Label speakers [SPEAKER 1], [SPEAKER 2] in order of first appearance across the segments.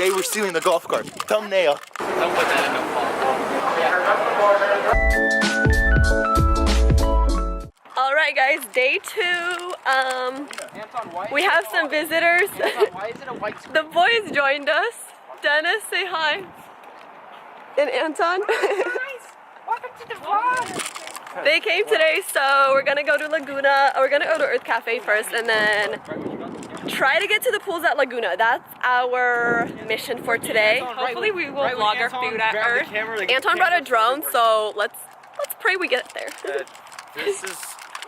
[SPEAKER 1] Today we're stealing the golf cart. Thumbnail.
[SPEAKER 2] Don't put that in the fall.
[SPEAKER 3] Alright guys, day 2. We have some visitors. The boys joined us. Dennis, say hi. And Anton.
[SPEAKER 4] Welcome to the vlog.
[SPEAKER 3] They came today, so we're gonna go to Laguna. We're gonna go to Urth Cafe first and then try to get to the pools at Laguna. That's our mission for today. Hopefully we will vlog our food at Urth. Anton brought a drone, so let's pray we get there.
[SPEAKER 2] This is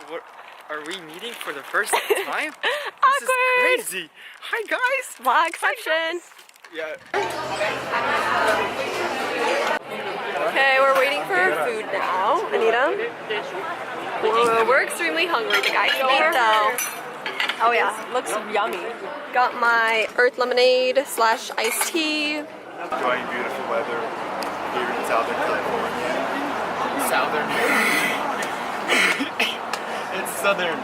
[SPEAKER 2] what are we meeting for the first time?
[SPEAKER 3] Awkward.
[SPEAKER 2] This is crazy. Hi guys.
[SPEAKER 3] Vlogception.
[SPEAKER 2] Yeah.
[SPEAKER 3] Okay, we're waiting for our food now. Anita? We're extremely hungry. The guys ate though. Oh yeah, looks yummy. Got my Urth lemonade / iced tea.
[SPEAKER 1] Enjoying beautiful weather here in Southern California.
[SPEAKER 2] Southern.
[SPEAKER 1] It's Southern.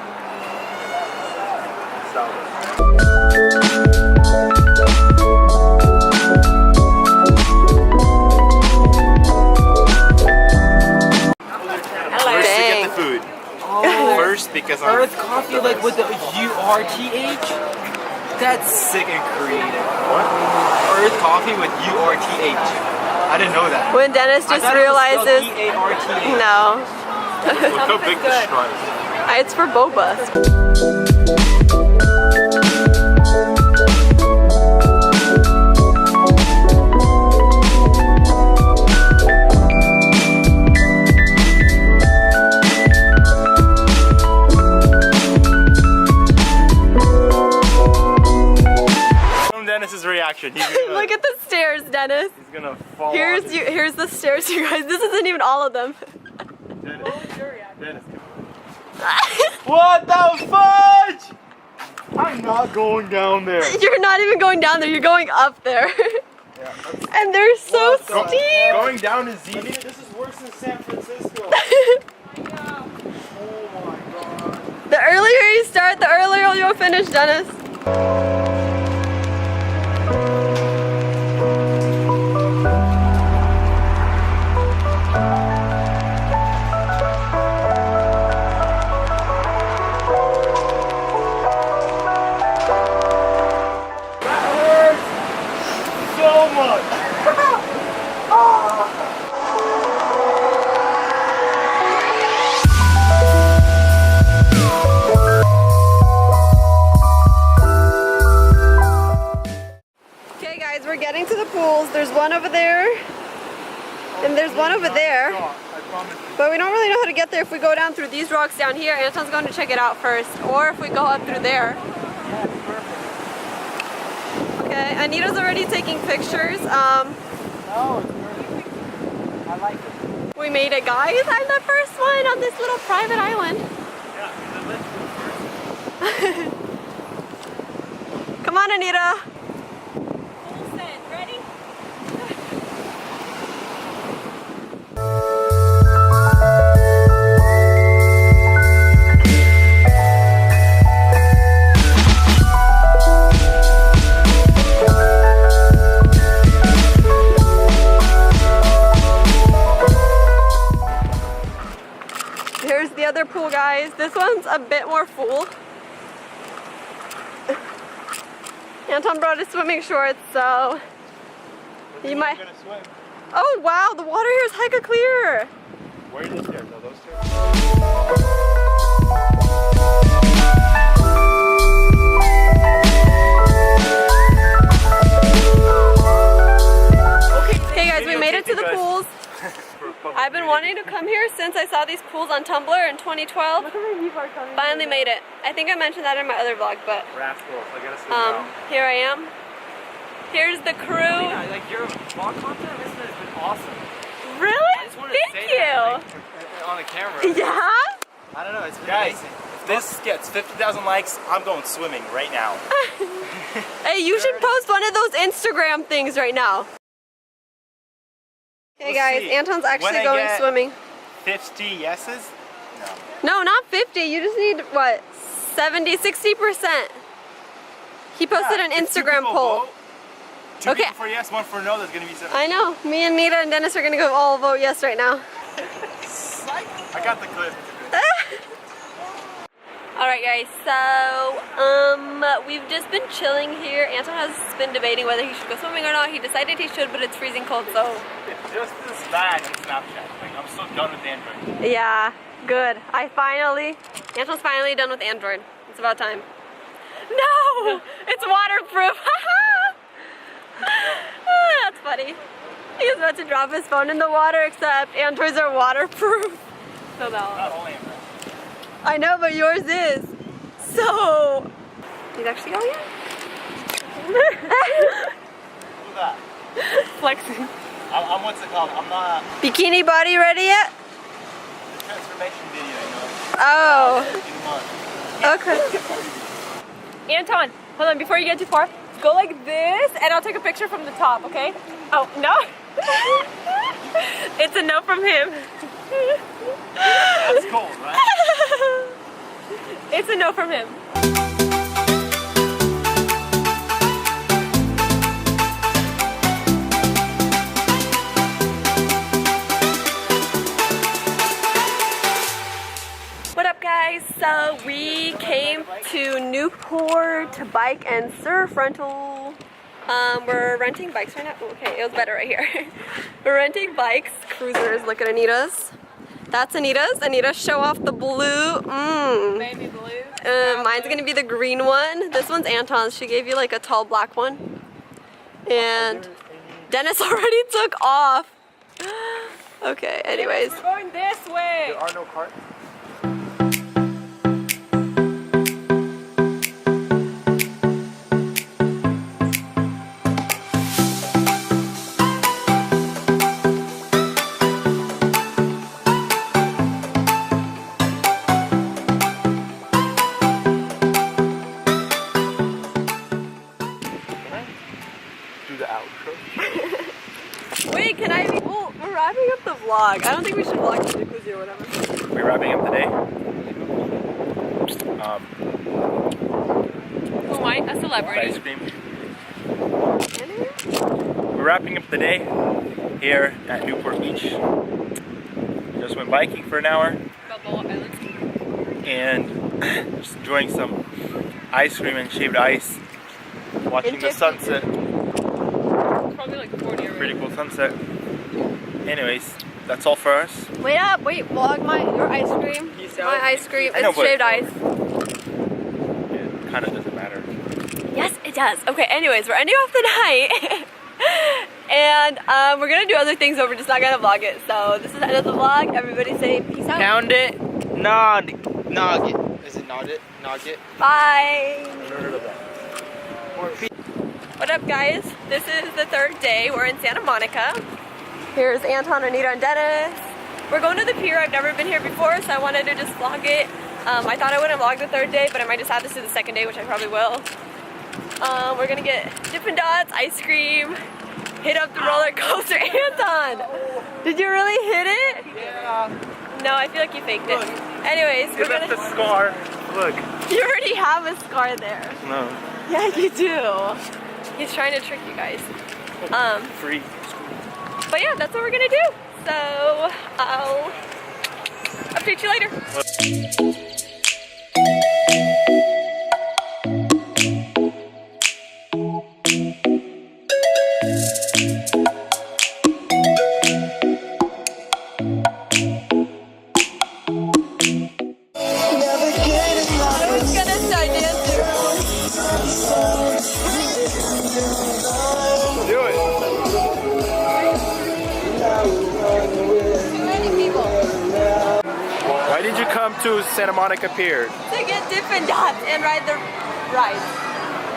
[SPEAKER 1] Food. First, because I'm
[SPEAKER 2] Urth coffee like with the URTH? That's sick and creative.
[SPEAKER 1] What?
[SPEAKER 2] Urth coffee with URTH. I didn't know that.
[SPEAKER 3] When Dennis just realizes,
[SPEAKER 2] E-A-R-T-H.
[SPEAKER 3] no,
[SPEAKER 1] Look how big the straw is.
[SPEAKER 3] it's for boba.
[SPEAKER 1] Dennis's reaction. He's gonna,
[SPEAKER 3] Look at the stairs, Dennis.
[SPEAKER 1] He's gonna fall.
[SPEAKER 3] Here's the stairs, you guys. This isn't even all of them.
[SPEAKER 1] Dennis. What the fudge? I'm not going down there.
[SPEAKER 3] You're not even going down there. You're going up there.
[SPEAKER 1] Yeah,
[SPEAKER 3] and they're so steep.
[SPEAKER 1] Going down is easy. This is worse than San Francisco. Oh my god.
[SPEAKER 3] The earlier you start, the earlier you'll finish, Dennis. We're getting to the pools. There's one over there and there's one over there, but we don't really know how to get there if we go down through these rocks down here. Anton's going to check it out first, or if we go up through there. Okay, Anita's already taking pictures.
[SPEAKER 2] No, it's perfect. I like it.
[SPEAKER 3] We made it, guys. I'm the first one on this little private island.
[SPEAKER 1] Yeah,
[SPEAKER 3] Come on, Anita. Here's the other pool, guys. This one's a bit more full. Anton brought his swimming shorts, so you might.
[SPEAKER 1] Gonna swim.
[SPEAKER 3] Oh wow, the water here is hecka clear.
[SPEAKER 1] Where are these stairs? Are those stairs?
[SPEAKER 3] Okay guys, we made it to the pools. I've been wanting to come here since I saw these pools on Tumblr in 2012. Finally made it. I think I mentioned that in my other vlog, but
[SPEAKER 1] Rascals, I gotta swim now.
[SPEAKER 3] here I am. Here's the crew.
[SPEAKER 2] Yeah, like your vlog content has been awesome.
[SPEAKER 3] Really?
[SPEAKER 2] I just wanted to
[SPEAKER 3] Thank
[SPEAKER 2] say
[SPEAKER 3] you.
[SPEAKER 2] that, like, on the camera.
[SPEAKER 3] Yeah?
[SPEAKER 2] I don't know, it's been
[SPEAKER 1] Guys,
[SPEAKER 2] amazing.
[SPEAKER 1] if this gets 50,000 likes, I'm going swimming right now.
[SPEAKER 3] Hey, you should post one of those Instagram things right now. Okay guys, Anton's actually going swimming.
[SPEAKER 1] 50 yeses?
[SPEAKER 3] No, not 50. You just need, what, 70, 60%. He posted an Instagram poll.
[SPEAKER 1] Two
[SPEAKER 3] Okay.
[SPEAKER 1] people for yes, one for no. There's gonna be 7.
[SPEAKER 3] I know. Me and Nita and Dennis are gonna go all vote yes right now.
[SPEAKER 1] I got the clip.
[SPEAKER 3] Alright guys, so we've just been chilling here. Anton has been debating whether he should go swimming or not. He decided he should, but it's freezing cold, so
[SPEAKER 1] It's just as bad as Snapchat. Like, I'm so done with Android.
[SPEAKER 3] yeah, good. Anton's finally done with Android. It's about time. No! It's waterproof! That's funny. He was about to drop his phone in the water, except Androids are waterproof. So no.
[SPEAKER 1] Not only Android.
[SPEAKER 3] I know, but yours is. So, he's actually going in.
[SPEAKER 1] Who's that?
[SPEAKER 3] Flexing.
[SPEAKER 1] I'm what's it called? I'm not
[SPEAKER 3] Bikini body ready yet?
[SPEAKER 1] the transformation video, you know.
[SPEAKER 3] Oh,
[SPEAKER 1] In months.
[SPEAKER 3] okay. Anton, hold on, before you get too far, go like this and I'll take a picture from the top, okay? Oh, no? It's a no from him.
[SPEAKER 1] That's cold, right?
[SPEAKER 3] It's a no from him. What up guys? So we came to Newport to bike and surf rental. We're renting bikes right now. Okay, it was better right here. We're renting bikes, cruisers. Look at Anita's. That's Anita's. Anita, show off the blue.
[SPEAKER 4] Baby blue.
[SPEAKER 3] Mine's gonna be the green one. This one's Anton's. She gave you like a tall black one. And Dennis already took off. Okay, anyways.
[SPEAKER 4] We're going this way.
[SPEAKER 1] There are no carts.
[SPEAKER 3] Wait, can I? Well, we're wrapping up the vlog. I don't think we should vlog the jacuzzi or whatever.
[SPEAKER 1] We're wrapping up the day.
[SPEAKER 3] Who am I? A celebrity.
[SPEAKER 1] Ice cream. We're wrapping up the day here at Newport Beach. Just went biking for an hour
[SPEAKER 3] Balboa Island.
[SPEAKER 1] and just enjoying some ice cream and shaved ice. Watching the sunset.
[SPEAKER 3] Probably like 40 already.
[SPEAKER 1] Pretty cool sunset. Anyways, that's all for us.
[SPEAKER 3] Wait up, wait, vlog your ice cream. My ice cream,
[SPEAKER 1] I know,
[SPEAKER 3] it's
[SPEAKER 1] but-
[SPEAKER 3] shaved ice.
[SPEAKER 1] It kind of doesn't matter.
[SPEAKER 3] Yes, it does. Okay, anyways, we're ending off the night. And we're gonna do other things, but we're just not gonna vlog it. So this is the end of the vlog. Everybody say peace out.
[SPEAKER 2] Pound it. Nod. Nugget. Is it nugget? Nugget?
[SPEAKER 3] Bye.
[SPEAKER 1] Never heard of that.
[SPEAKER 3] What up guys? This is the third day. We're in Santa Monica. Here's Anton, Anita, and Dennis. We're going to the pier. I've never been here before, so I wanted to just vlog it. I thought I wouldn't vlog the third day, but I might just add this to the second day, which I probably will. We're gonna get Dippin' Dots, ice cream, hit up the roller coaster. Anton! Did you really hit it?
[SPEAKER 1] Yeah.
[SPEAKER 3] No, I feel like you faked it. Anyways, we're
[SPEAKER 1] Is that
[SPEAKER 3] gonna...
[SPEAKER 1] the scar? Look.
[SPEAKER 3] You already have a scar there.
[SPEAKER 1] No.
[SPEAKER 3] Yeah, you do. He's trying to trick you guys.
[SPEAKER 1] Free.
[SPEAKER 3] But yeah, that's what we're gonna do. So I'll update you later. I was gonna start dancing.
[SPEAKER 1] Do it.
[SPEAKER 3] Too many people.
[SPEAKER 1] Why did you come to Santa Monica Pier?
[SPEAKER 3] To get Dippin' Dots and ride the ride.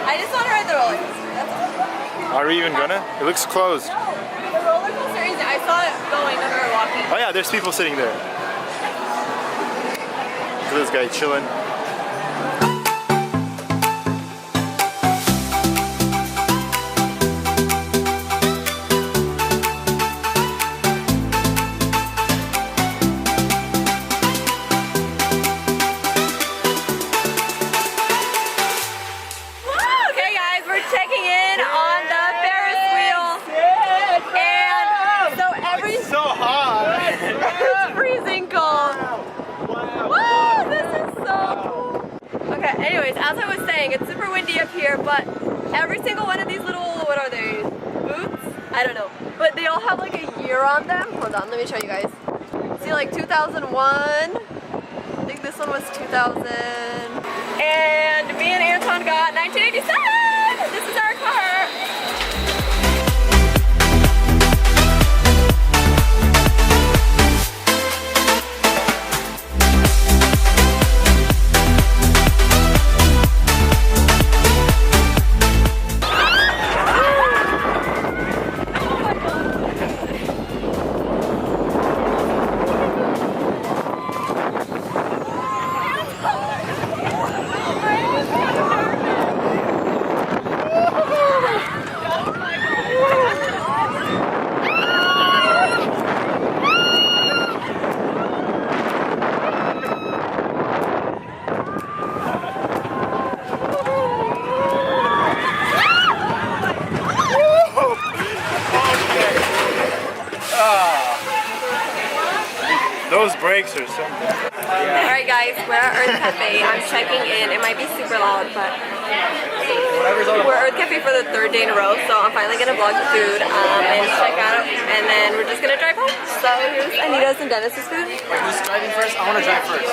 [SPEAKER 3] I just want to ride the roller coaster. That's all.
[SPEAKER 1] Are we even gonna? It looks closed.
[SPEAKER 3] No, the roller coaster isn't. I saw it going when we were walking.
[SPEAKER 1] Oh yeah, there's people sitting there. Look at this guy chilling.
[SPEAKER 3] Okay guys, we're checking in on the Ferris anyways, as I was saying, it's super windy up here, but every single one of these little, what are they, boots? I don't know. But they all have like a year on them. Hold on, let me show you guys. See, like 2001. I think this one was 2000. And me and Anton got 1987! This is our car!
[SPEAKER 1] Those brakes or something.
[SPEAKER 3] Alright guys, we're at Urth Cafe. I'm checking in. It might be super loud, but we're at Urth Cafe for the third day in a row, so I'm finally gonna vlog the food and check out, and then we're just gonna drive home. So here's Anita's and Dennis's food.
[SPEAKER 2] Who's driving first? I want to drive first.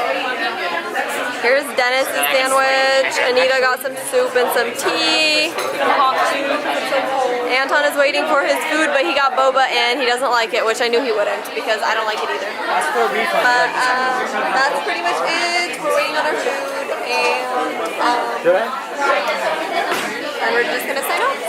[SPEAKER 3] Here's Dennis's sandwich. Anita got some soup and some tea. Anton is waiting for his food, but he got boba and he doesn't like it, which I knew he wouldn't because I don't like it either.
[SPEAKER 2] Ask for a refund.
[SPEAKER 3] But that's pretty much it. We're waiting on our food, and we're just gonna sign off.